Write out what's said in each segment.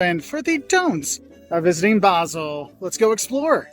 And for the don'ts of visiting Basel, let's go explore.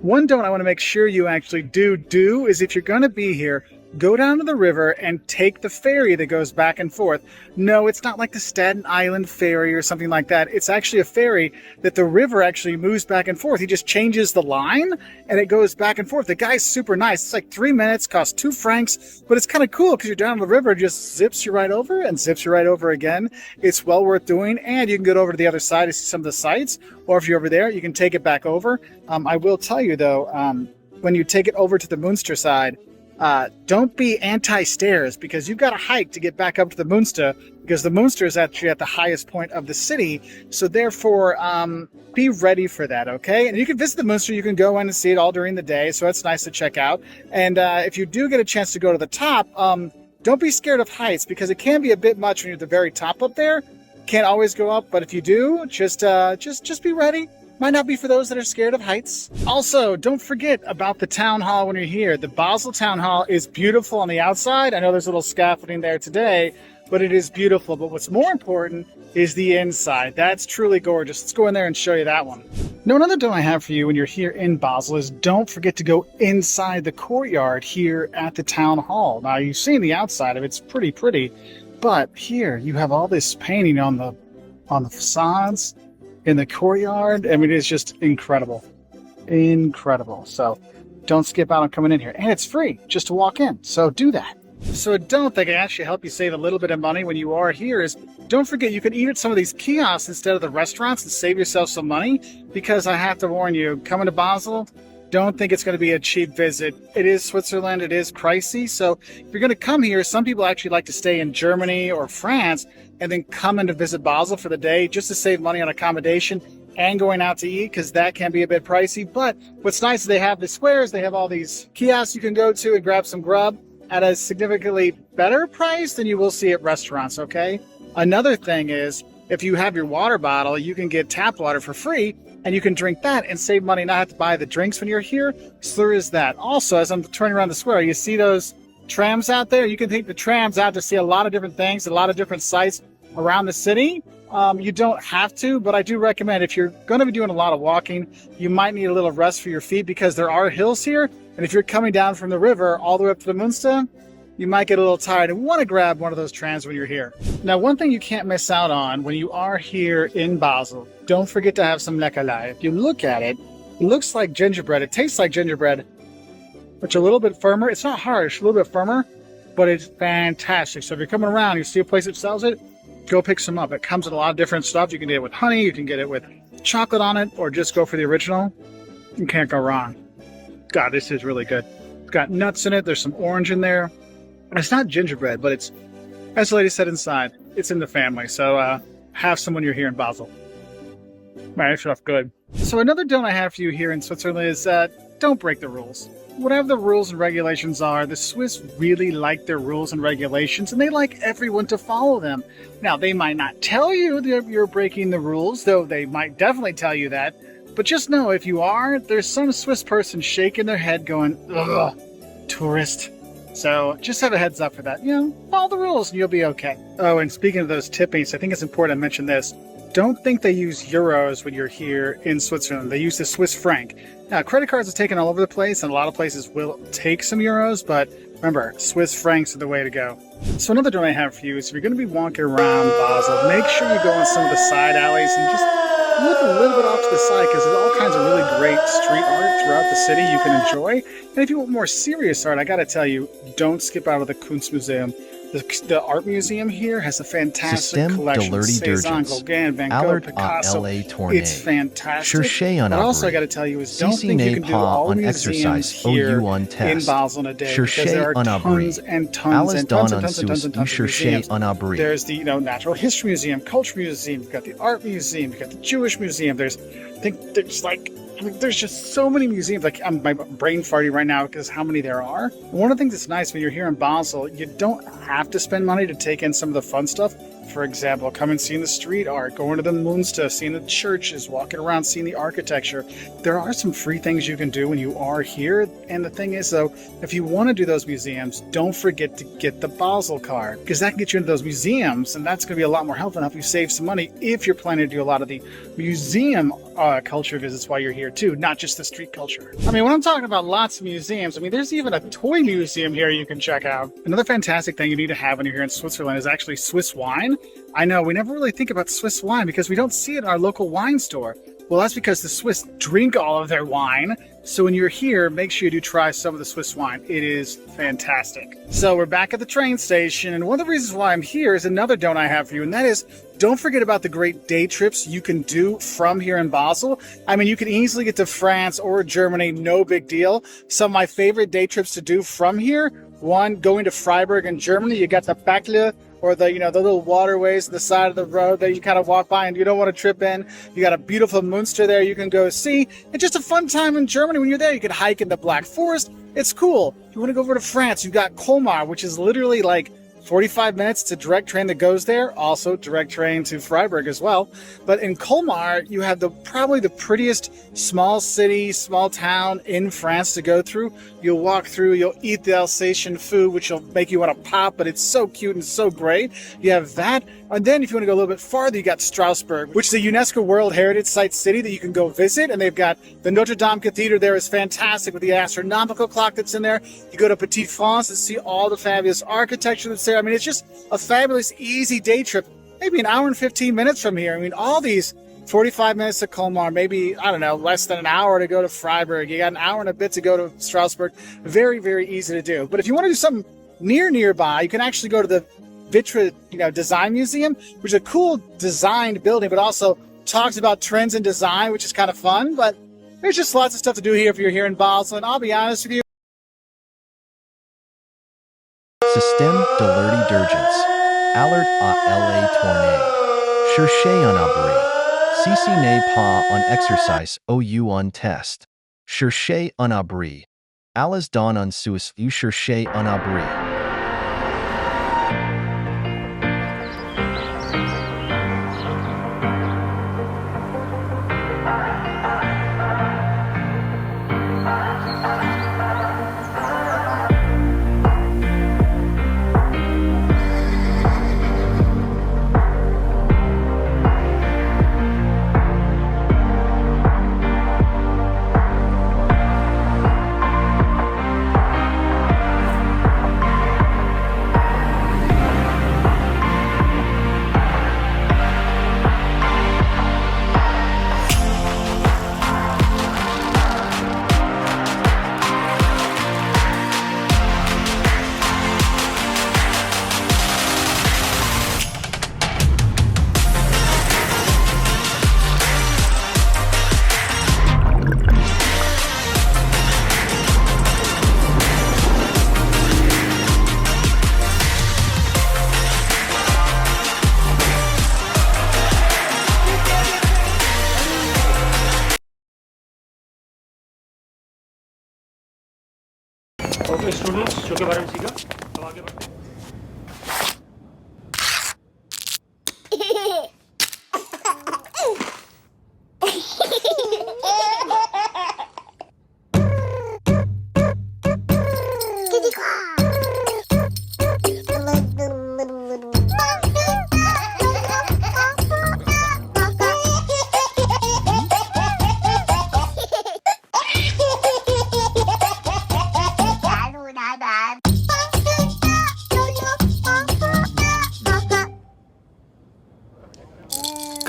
One don't I want to make sure you actually do is if you're going to be here, go down to the river and take the ferry that goes back and forth. No, it's not like the Staten Island ferry or something like that. It's actually a ferry that the river actually moves back and forth. He just changes the line and it goes back and forth. The guy's super nice. It's like 3 minutes, costs 2 francs, but it's kind of cool because you're down the river, it just zips you right over and zips you right over again. It's well worth doing, and you can get over to the other side to see some of the sights, or if you're over there, you can take it back over. I will tell you though, when you take it over to the Munster side, don't be anti-stairs, because you've got to hike to get back up to the Munster, because the Munster is actually at the highest point of the city. So therefore, be ready for that, okay? And you can visit the Munster. You can go in and see it all during the day, so it's nice to check out. And if you do get a chance to go to the top, don't be scared of heights, because it can be a bit much when you're at the very top up there. Can't always go up, but if you do, just be ready. Might not be for those that are scared of heights. Also, don't forget about the town hall when you're here. The Basel town hall is beautiful on the outside. I know there's a little scaffolding there today, but it is beautiful. But what's more important is the inside. That's truly gorgeous. Let's go in there and show you that one. Now, another don't I have for you when you're here in Basel is don't forget to go inside the courtyard here at the town hall. Now, you've seen the outside of it. It's pretty, but here you have all this painting on the facades in the courtyard. I mean, it's just incredible. So don't skip out on coming in here. And it's free just to walk in. So do that. So a don't that can actually help you save a little bit of money when you are here is don't forget you can eat at some of these kiosks instead of the restaurants and save yourself some money, because I have to warn you, coming to Basel, don't think it's going to be a cheap visit. It is Switzerland. It is pricey. So if you're going to come here, some people actually like to stay in Germany or France and then come in to visit Basel for the day just to save money on accommodation and going out to eat, because that can be a bit pricey. But what's nice is they have the squares. They have all these kiosks you can go to and grab some grub at a significantly better price than you will see at restaurants, okay? Another thing is, if you have your water bottle, you can get tap water for free, and you can drink that and save money, not have to buy the drinks when you're here. So there is that. Also, as I'm turning around the square, you see those trams out there? You can take the trams out to see a lot of different things, a lot of different sites around the city. You don't have to, but I do recommend, if you're going to be doing a lot of walking, you might need a little rest for your feet, because there are hills here. And if you're coming down from the river all the way up to the Munster, you might get a little tired and want to grab one of those trams when you're here. Now, one thing you can't miss out on when you are here in Basel, don't forget to have some leckerli. If you look at it, it looks like gingerbread. It tastes like gingerbread, but a little bit firmer. It's not harsh, a little bit firmer, but it's fantastic. So if you're coming around, you see a place that sells it, go pick some up. It comes in a lot of different stuff. You can get it with honey, you can get it with chocolate on it, or just go for the original. You can't go wrong. God, this is really good. It's got nuts in it. There's some orange in there. It's not gingerbread, but it's, as the lady said inside, it's in the family. So have some when you're here in Basel. Man, it's stuff good. So another don't I have for you here in Switzerland is don't break the rules. Whatever the rules and regulations are, the Swiss really like their rules and regulations, and they like everyone to follow them. Now, they might not tell you that you're breaking the rules, though they might definitely tell you that. But just know, if you are, there's some Swiss person shaking their head going, ugh, tourist. So just have a heads up for that. Follow the rules and you'll be okay. Oh, and speaking of those tippings, I think it's important to mention this. Don't think they use euros when you're here in Switzerland. They use the Swiss franc. Now, credit cards are taken all over the place, and a lot of places will take some euros, but remember, Swiss francs are the way to go. So another don't I have for you is, if you're going to be walking around Basel, make sure you go on some of the side alleys and just look a little bit off to the side, because there's all kinds of really great street art throughout the city you can enjoy. And if you want more serious art, I got to tell you, don't skip out of the Kunstmuseum. The art museum here has a fantastic collection. Cezanne, Gauguin, Van Gogh, Picasso. It's fantastic. But also, I got to tell you, is don't think you can do all the museums here in Basel in a day, because there are tons and tons and tons of museums. There's the Natural History Museum, Culture Museum. You've got the Art Museum. You've got the Jewish Museum. There's just so many museums. Like, my brain farting right now because how many there are. One of the things that's nice when you're here in Basel, you don't have to spend money to take in some of the fun stuff. For example, coming seeing the street art, going to the Munster, seeing the churches, walking around, seeing the architecture. There are some free things you can do when you are here. And the thing is, though, if you want to do those museums, don't forget to get the Basel card, because that can get you into those museums, and that's going to be a lot more helpful and help you save some money if you're planning to do a lot of the museum culture visits while you're here too, not just the street culture. I mean, when I'm talking about lots of museums, I mean, there's even a toy museum here you can check out. Another fantastic thing you need to have when you're here in Switzerland is actually Swiss wine. I know, we never really think about Swiss wine because we don't see it in our local wine store. Well, that's because the Swiss drink all of their wine. So when you're here, make sure you do try some of the Swiss wine. It is fantastic. So we're back at the train station, and one of the reasons why I'm here is another don't I have for you, and that is, don't forget about the great day trips you can do from here in Basel. I mean, you can easily get to France or Germany, no big deal. Some of my favorite day trips to do from here, one, going to Freiburg in Germany, you got the Bächle, or the, the little waterways on the side of the road that you kind of walk by and you don't want to trip in. You got a beautiful Munster there you can go see. It's just a fun time in Germany when you're there. You can hike in the Black Forest. It's cool. You want to go over to France, you've got Colmar, which is literally like 45 minutes to direct train that goes there. Also direct train to Freiburg as well. But in Colmar, you have probably the prettiest small city, small town in France to go through. You'll walk through, you'll eat the Alsatian food, which will make you want to pop, but it's so cute and so great. You have that. And then if you want to go a little bit farther, you got Strasbourg, which is a UNESCO World Heritage Site city that you can go visit. And they've got the Notre Dame Cathedral there is fantastic with the astronomical clock that's in there. You go to Petite France and see all the fabulous architecture that's there. I mean, it's just a fabulous, easy day trip. Maybe an hour and 15 minutes from here. I mean, all these 45 minutes to Colmar, maybe, I don't know, less than an hour to go to Freiburg. You got an hour and a bit to go to Strasbourg. Very, very easy to do. But if you want to do something nearby, you can actually go to the Vitra, Design Museum, which is a cool designed building, but also talks about trends in design, which is kind of fun. But there's just lots of stuff to do here if you're here in Basel. And I'll be honest with you. Système de l'urgence. Alert à la tournée. Cherchez un abri. Si ce n'est pas un exercice ou un test. Cherchez un abri. Allez dans un Suisse ou cherchez un abri. Okay students show के बारे में सीखा अब आगे बढ़ते हैं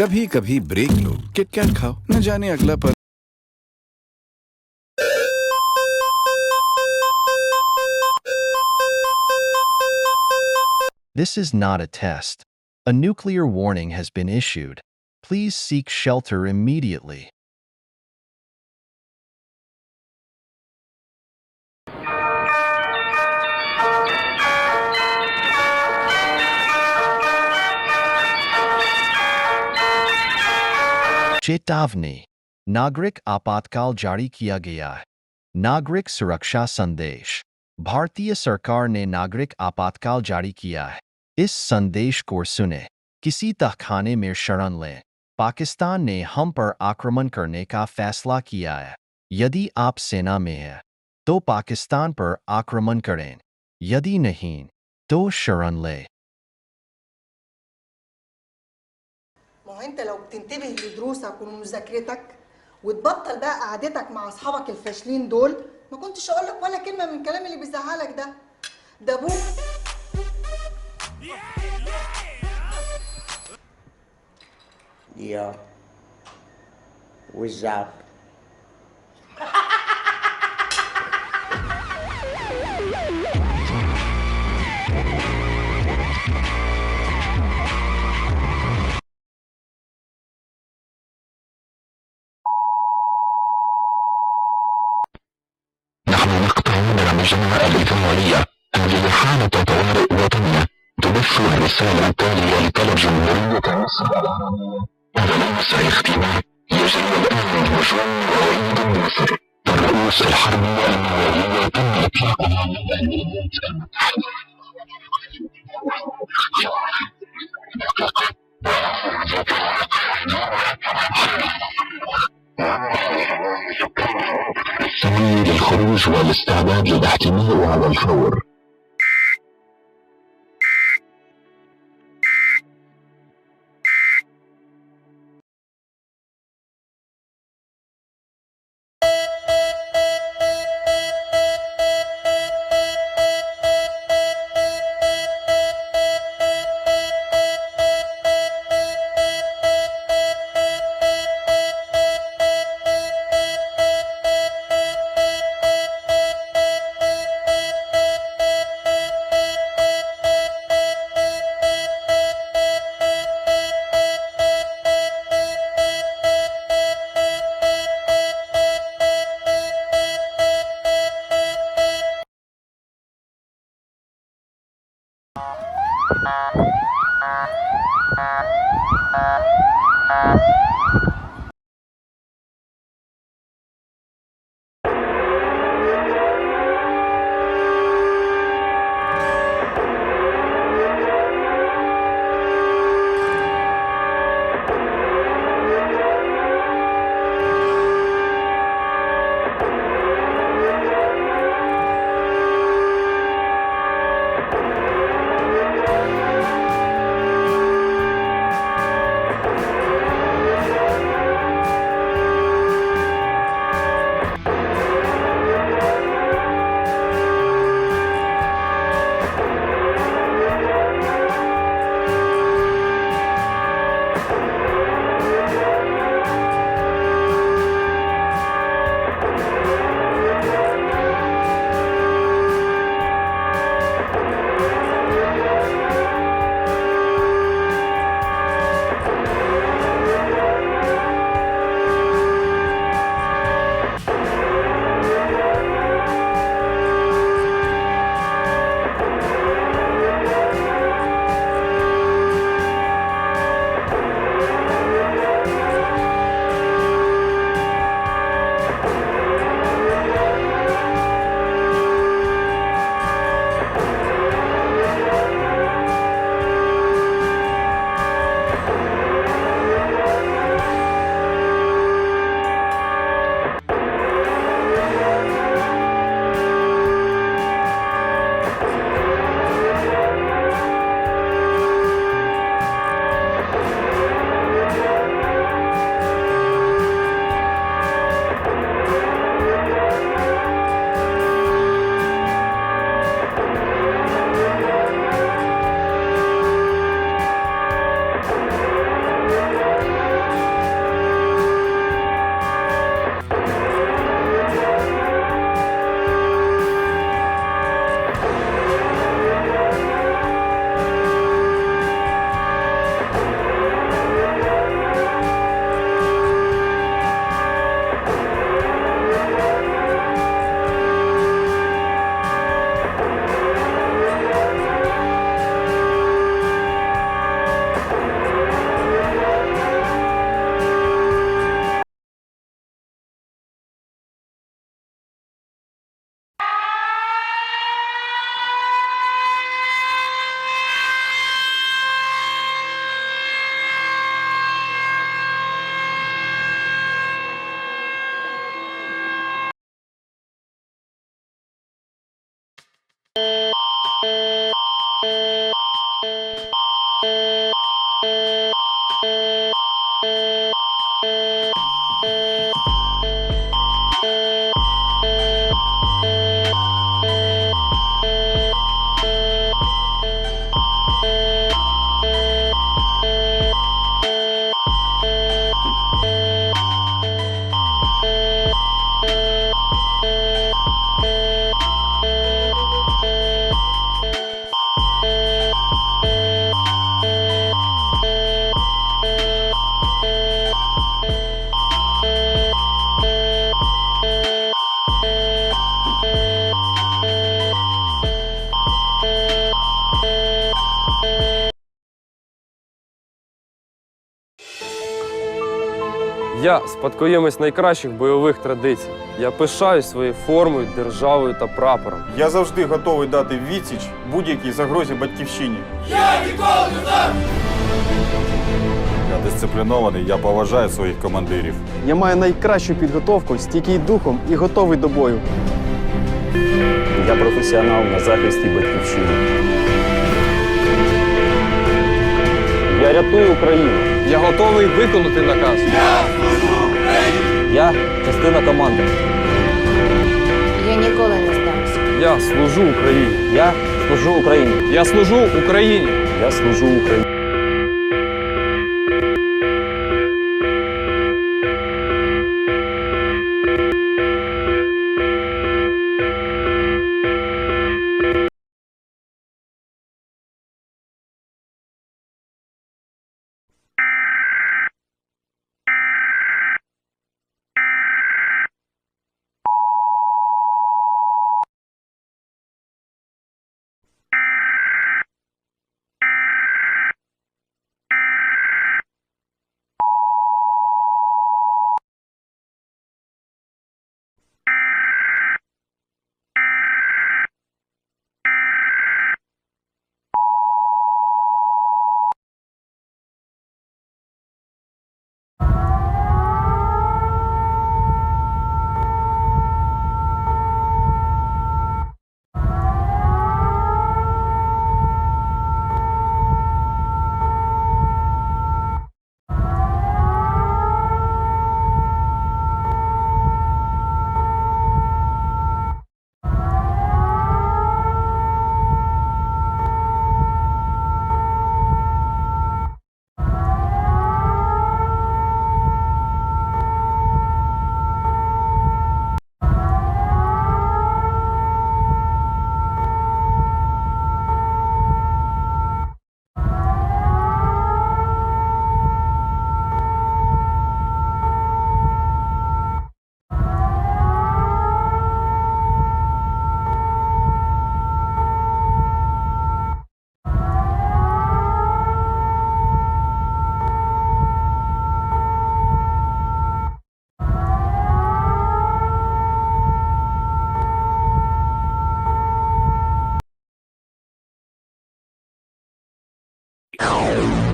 कभी कभी ब्रेक लो, किटकैट खाओ, न जाने अगला पर This is not a test. A nuclear warning has been issued. Please seek shelter immediately. चेतावनी नागरिक आपातकाल जारी किया गया है नागरिक सुरक्षा संदेश भारतीय सरकार ने नागरिक आपातकाल जारी किया है इस संदेश को सुने किसी तहखाने में शरण लें। पाकिस्तान ने हम पर आक्रमण करने का फैसला किया है। यदि आप सेना में हैं, तो पाकिस्तान पर आक्रमण करें। यदि नहीं, तो शरण लें। ما هو انت لو بتنتبه لدروسك ومذاكرتك وتبطل بقى قعدتك مع اصحابك الفاشلين دول، ما كنتش اقول لك ولا كلمه من الكلام اللي بيزعلك ده ابوك. Yeah, what's up? نحن نقطع من المجمع الإذاعية. هذه حالة طوارئ وطنية تبث الرسالة التالية لطلب جمهورية مصر العربية. الرئيس الاختيار يجري الآن هجوم رهيب مصر. الرئيس الحربية النووية تم إطلاقها من الولايات المتحدة. السعي للخروج والاستعداد للاحتماء على الفور. Я спадкоємець найкращих бойових традицій. Я пишаюсь своєю формою, державою та прапором. Я завжди готовий дати відсіч будь-якій загрозі батьківщині. Я дисциплінований, я поважаю своїх командирів. Я маю найкращу підготовку, стійкий духом і готовий до бою. Я професіонал на захисті батьківщини. Я рятую Україну. Я готовий виконати наказ. Я частина команди. Я ніколи не здамся. Я служу Україні. Я служу Україні. Я служу Україні. Я служу Україні.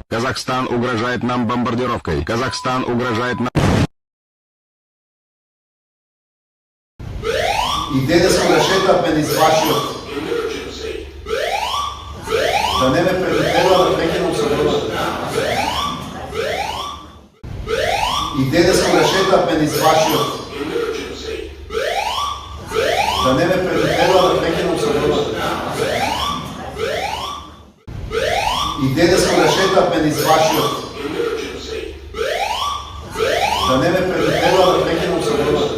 Казахстан угрожает нам бомбардировкой. Казахстан угрожает нам... Идея съвършета бе извършил. Да не ме предупредила да прекинам съдбата. Идея съвършета бе извършил. Да не ме предупредила да прекинам съдбата. Идея съвършета бе извършил. Да не ме предупредила да прекинам съдбата.